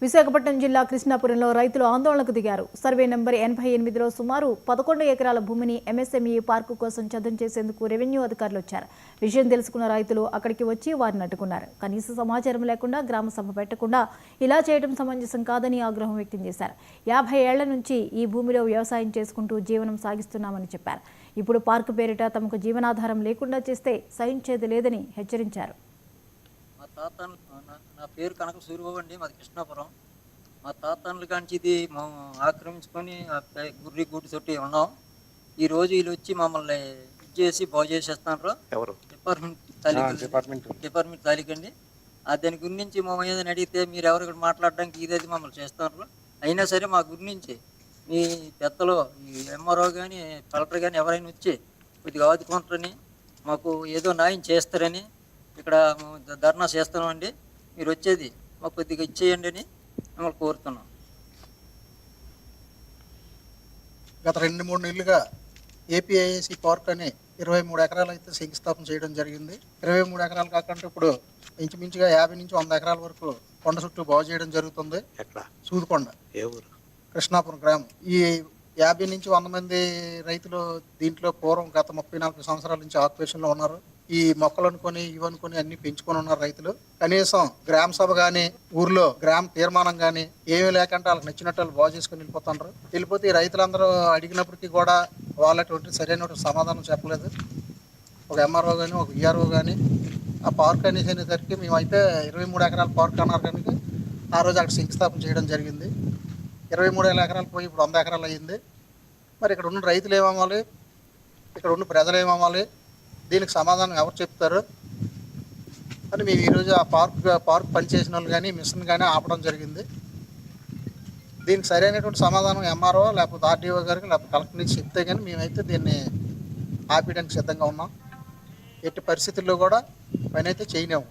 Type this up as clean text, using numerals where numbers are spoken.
విశాఖపట్నం జిల్లా కృష్ణాపురంలో రైతులు ఆందోళనకు దిగారు. సర్వే నెంబర్ 88లో సుమారు 11 ఎకరాల భూమిని ఎంఎస్ఎంఈ పార్కు కోసం చదును చేసేందుకు రెవెన్యూ అధికారులు వచ్చారు. విషయం తెలుసుకున్న రైతులు అక్కడికి వచ్చి వారిని అడ్డుకున్నారు. కనీస సమాచారం లేకుండా గ్రామ సభ పెట్టకుండా ఇలా చేయడం సమంజసం కాదని ఆగ్రహం వ్యక్తం చేశారు. 50 ఏళ్ల నుంచి ఈ భూమిలో వ్యవసాయం చేసుకుంటూ జీవనం సాగిస్తున్నామని చెప్పారు. ఇప్పుడు పార్కు పేరిట తమకు జీవనాధారం లేకుండా చేస్తే సహించేది లేదని హెచ్చరించారు. నా పేరు కనక సూరిబాబు అండి. మాది కృష్ణాపురం. మా తాతనుల కాంచి ఇది ఆక్రమించుకొని గుర్రి గూటి చుట్టి ఉన్నాం. ఈరోజు వీళ్ళు వచ్చి మమ్మల్ని చేసి బాగు చేసేస్తున్నారు. డిపార్ట్మెంట్ తాలికండి. దాని గురించి మా ఏదైనా అడిగితే మీరు ఎవరు ఇక్కడ మాట్లాడడానికి ఇదేది మమ్మల్ని చేస్తున్నారు. అయినా సరే మా గురించి మీ పెద్దలు ఈ ఎంఆర్ఓ కానీ కలెక్టర్ కానీ ఎవరైనా వచ్చి కొద్దిగా ఆదుకుంటారని, మాకు ఏదో న్యాయం చేస్తారని ఇక్కడ ధర్నా చేస్తున్నామండి. మీరు వచ్చేది మాకు కొద్దిగా ఇచ్చేయండి అని మిమ్మల్ని కోరుతున్నాం. గత 2-3 నెలలుగా ఏపీఐఏసీ పార్క్ అని 23 ఎకరాలు అయితే శంకుస్థాపన చేయడం జరిగింది. 23 ఎకరాలు కాకుండా ఇప్పుడు ఇంచుమించుగా 50 నుంచి 100 ఎకరాల వరకు కొండ చుట్టూ బాగు చేయడం జరుగుతుంది. సూదుకొండ, కృష్ణాపురం గ్రామం. ఈ 50 నుంచి 100 మంది రైతులు దీంట్లో పూర్వం గత 34 సంవత్సరాల నుంచి ఆక్యుపేషన్లో ఉన్నారు. ఈ మొక్కలు అనుకొని ఇవనుకొని అన్ని పెంచుకొని ఉన్నారు రైతులు. కనీసం గ్రామ సభ కానీ ఊర్లో గ్రామ తీర్మానం కానీ ఏమీ లేకుండా వాళ్ళకి నచ్చినట్టు వాళ్ళు బాగు చేసుకుని వెళ్ళిపోతున్నారు. వెళ్ళిపోతే ఈ రైతులందరూ అడిగినప్పటికీ కూడా వాళ్ళటువంటి సరైన సమాధానం చెప్పలేదు. ఒక ఎంఆర్ఓ కానీ ఒక ఈఆర్ఓ కానీ ఆ పార్క్ అనేసరికి మేమైతే 23 ఎకరాల పార్క్ అన్నారు కనుక ఆ రోజు అక్కడ శంకుస్థాపన చేయడం జరిగింది. 23 ఎకరాలు పోయి ఇప్పుడు 100 ఎకరాలు అయ్యింది. మరి ఇక్కడ ఉన్న రైతులు ఏమవ్వాలి, ఇక్కడ ఉన్న ప్రజలు ఏమవ్వాలి, దీనికి సమాధానం ఎవరు చెప్తారు అని మేము ఈరోజు ఆ పార్క్ పనిచేసిన వాళ్ళు కానీ మిషన్ కానీ ఆపడం జరిగింది. దీనికి సరైనటువంటి సమాధానం ఎంఆర్ఓ లేకపోతే ఆర్డీఓ గారికి లేకపోతే కలెక్టర్ నుంచి చెప్తే కానీ మేమైతే దీన్ని ఆపేయడానికి సిద్ధంగా ఉన్నాం. ఎట్టి పరిస్థితుల్లో కూడా పని అయితే చేయలేము.